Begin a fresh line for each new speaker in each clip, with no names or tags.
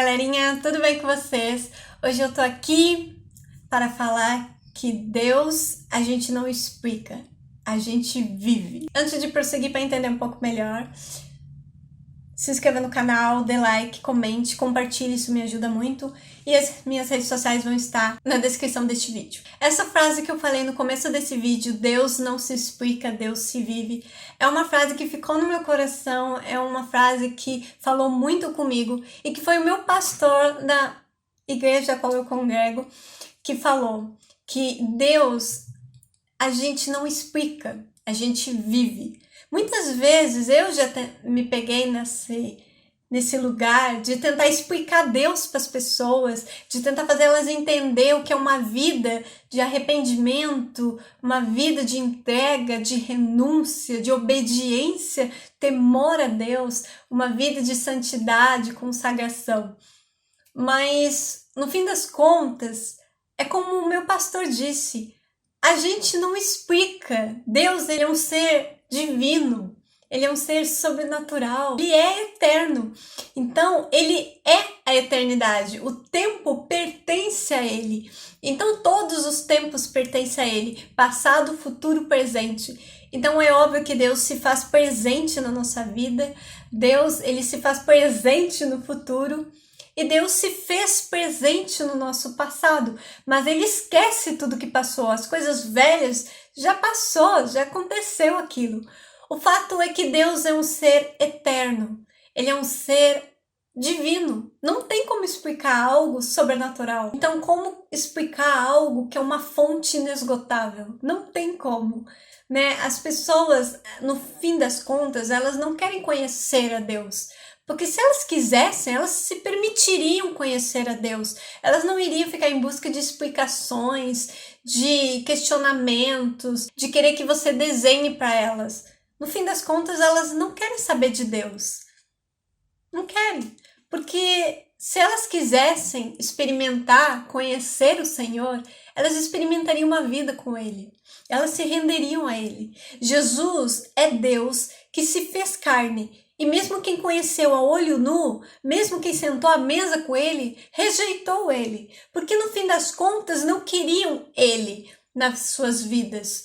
galerinha, tudo bem com vocês? Hoje eu tô aqui para falar que Deus a gente não explica, a gente vive. Antes de prosseguir para entender um pouco melhor, se inscreva no canal, dê like, comente, compartilhe, isso me ajuda muito. E as minhas redes sociais vão estar na descrição deste vídeo. Essa frase que eu falei no começo desse vídeo, Deus não se explica, Deus se vive, é uma frase que ficou no meu coração, é uma frase que falou muito comigo e que foi o meu pastor da igreja a qual eu congrego que falou que Deus a gente não explica, a gente vive. Muitas vezes eu já me peguei nesse lugar de tentar explicar Deus para as pessoas, de tentar fazer elas entender o que é uma vida de arrependimento, uma vida de entrega, de renúncia, de obediência, temor a Deus, uma vida de santidade, consagração. Mas, no fim das contas, é como o meu pastor disse, a gente não explica. Deus, ele é um ser divino, ele é um ser sobrenatural, ele é eterno. Então, ele é a eternidade, o tempo pertence a ele. Então, todos os tempos pertencem a ele, passado, futuro, presente. Então, é óbvio que Deus se faz presente na nossa vida, Deus, ele se faz presente no futuro. E Deus se fez presente no nosso passado, mas ele esquece tudo que passou, as coisas velhas já passou, já aconteceu aquilo. O fato é que Deus é um ser eterno, ele é um ser divino, não tem como explicar algo sobrenatural. Então como explicar algo que é uma fonte inesgotável? Não tem como, né? As pessoas, no fim das contas, elas não querem conhecer a Deus. Porque se elas quisessem, elas se permitiriam conhecer a Deus. Elas não iriam ficar em busca de explicações, de questionamentos, de querer que você desenhe para elas. No fim das contas, elas não querem saber de Deus. Não querem. Porque se elas quisessem experimentar, conhecer o Senhor, elas experimentariam uma vida com Ele. Elas se renderiam a Ele. Jesus é Deus que se fez carne. E mesmo quem conheceu a olho nu, mesmo quem sentou à mesa com ele, rejeitou ele. Porque no fim das contas não queriam ele nas suas vidas.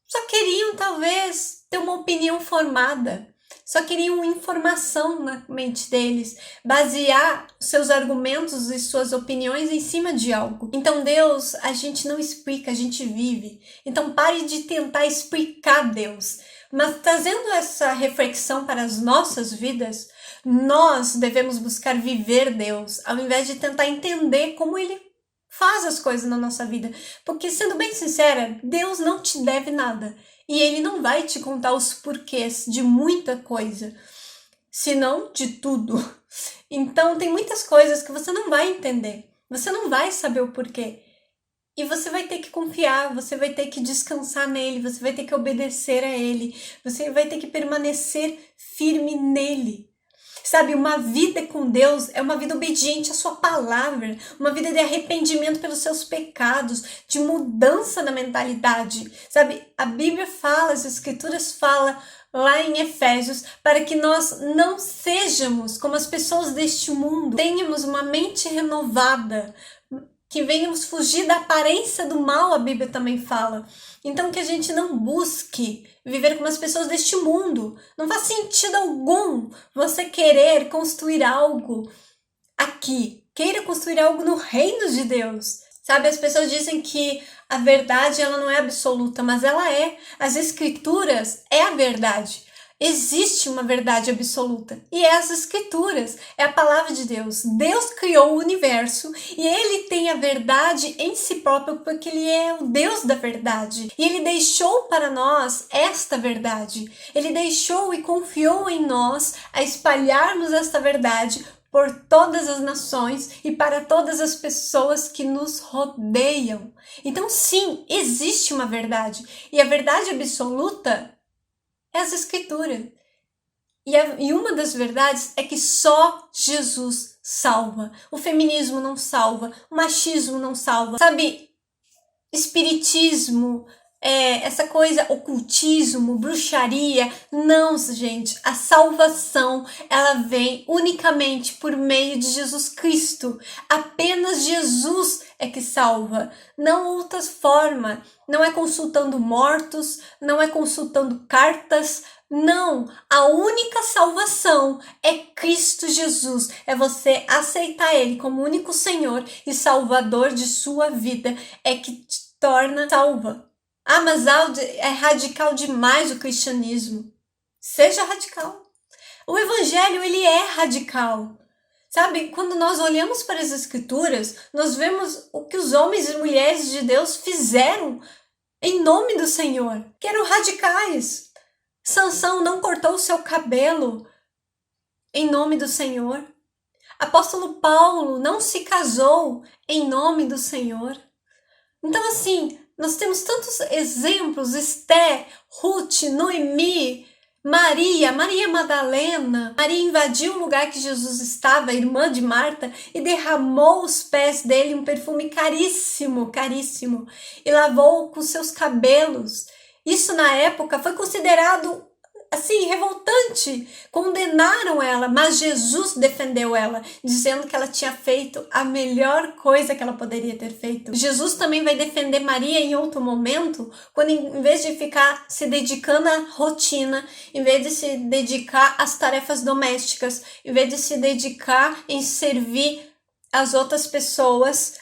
Só queriam talvez ter uma opinião formada. Só queriam informação na mente deles, basear seus argumentos e suas opiniões em cima de algo. Então Deus, a gente não explica, a gente vive. Então pare de tentar explicar Deus. Mas trazendo essa reflexão para as nossas vidas, nós devemos buscar viver Deus, ao invés de tentar entender como Ele faz as coisas na nossa vida. Porque, sendo bem sincera, Deus não te deve nada. E Ele não vai te contar os porquês de muita coisa, senão de tudo. Então, tem muitas coisas que você não vai entender. Você não vai saber o porquê. E você vai ter que confiar, você vai ter que descansar nele, você vai ter que obedecer a ele, você vai ter que permanecer firme nele. Sabe, uma vida com Deus é uma vida obediente à sua palavra, uma vida de arrependimento pelos seus pecados, de mudança na mentalidade. Sabe, a Bíblia fala, as Escrituras falam lá em Efésios, para que nós não sejamos como as pessoas deste mundo, tenhamos uma mente renovada, que venhamos fugir da aparência do mal, a Bíblia também fala. Então que a gente não busque viver como as pessoas deste mundo. Não faz sentido algum você querer construir algo aqui. Queira construir algo no reino de Deus. Sabe, as pessoas dizem que a verdade ela não é absoluta, mas ela é. As Escrituras é a verdade. Existe uma verdade absoluta e é as Escrituras, é a palavra de Deus. Deus criou o universo e Ele tem a verdade em si próprio porque Ele é o Deus da verdade. E Ele deixou para nós esta verdade. Ele deixou e confiou em nós a espalharmos esta verdade por todas as nações e para todas as pessoas que nos rodeiam. Então sim, existe uma verdade e a verdade absoluta é as Escrituras. E uma das verdades é que só Jesus salva. O feminismo não salva, o machismo não salva. Sabe, espiritismo, essa coisa, ocultismo, bruxaria. Não, gente, a salvação, ela vem unicamente por meio de Jesus Cristo. Apenas Jesus é que salva, não outra forma. Não é consultando mortos, não é consultando cartas, não. A única salvação é Cristo Jesus, é você aceitar Ele como único Senhor e Salvador de sua vida, é que te torna salva. Ah, mas é radical demais o cristianismo. Seja radical. O evangelho, ele é radical. Sabe, quando nós olhamos para as escrituras, nós vemos o que os homens e mulheres de Deus fizeram em nome do Senhor, que eram radicais. Sansão não cortou o seu cabelo em nome do Senhor. Apóstolo Paulo não se casou em nome do Senhor. Então, assim, nós temos tantos exemplos, Esté, Ruth, Noemi, Maria Madalena. Maria invadiu o lugar que Jesus estava, irmã de Marta, e derramou os pés dele um perfume caríssimo, caríssimo, e lavou com seus cabelos. Isso na época foi considerado assim, revoltante. Condenaram ela, mas Jesus defendeu ela, dizendo que ela tinha feito a melhor coisa que ela poderia ter feito. Jesus também vai defender Maria em outro momento, quando em vez de ficar se dedicando à rotina, em vez de se dedicar às tarefas domésticas, em vez de se dedicar em servir as outras pessoas,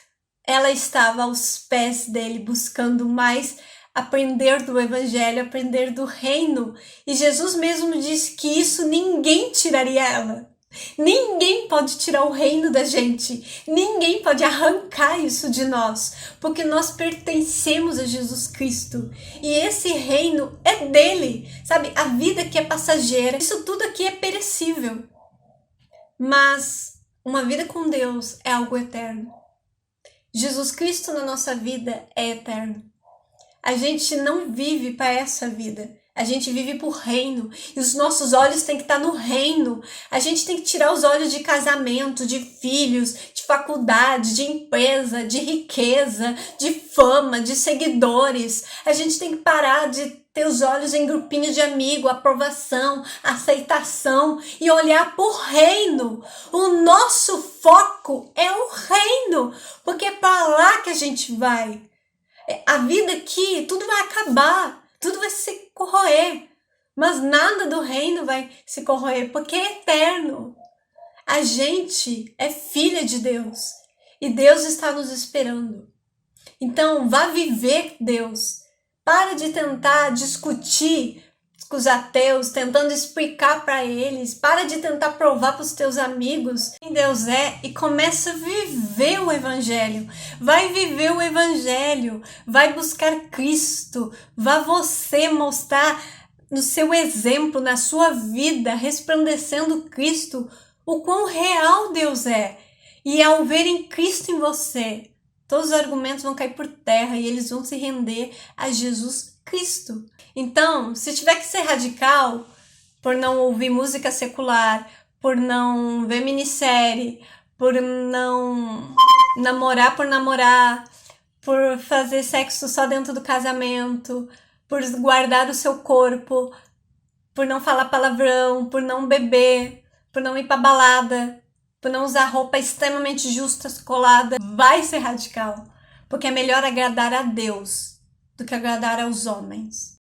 ela estava aos pés dele, buscando mais aprender do evangelho, aprender do reino. E Jesus mesmo disse que isso ninguém tiraria ela. Ninguém pode tirar o reino da gente. Ninguém pode arrancar isso de nós, porque nós pertencemos a Jesus Cristo. E esse reino é dele. Sabe, a vida que é passageira, isso tudo aqui é perecível. Mas uma vida com Deus é algo eterno. Jesus Cristo na nossa vida é eterno. A gente não vive para essa vida. A gente vive por reino. E os nossos olhos têm que estar no reino. A gente tem que tirar os olhos de casamento, de filhos, de faculdade, de empresa, de riqueza, de fama, de seguidores. A gente tem que parar de ter os olhos em grupinhos de amigos, aprovação, aceitação e olhar por reino. O nosso foco é o reino, porque é para lá que a gente vai. A vida aqui, tudo vai acabar, tudo vai se corroer, mas nada do reino vai se corroer, porque é eterno. A gente é filha de Deus e Deus está nos esperando. Então, vá viver Deus. Para de tentar discutir com os ateus, tentando explicar para eles. Para de tentar provar para os teus amigos quem Deus é e começa a viver o evangelho. Vai viver o evangelho, vai buscar Cristo, vá você mostrar no seu exemplo, na sua vida, resplandecendo Cristo, o quão real Deus é. E ao verem Cristo em você, todos os argumentos vão cair por terra e eles vão se render a Jesus Cristo. Então, se tiver que ser radical, por não ouvir música secular, por não ver minissérie, por não namorar por namorar, por fazer sexo só dentro do casamento, por guardar o seu corpo, por não falar palavrão, por não beber, por não ir pra balada, por não usar roupa extremamente justa, colada, vai ser radical. Porque é melhor agradar a Deus do que agradar aos homens.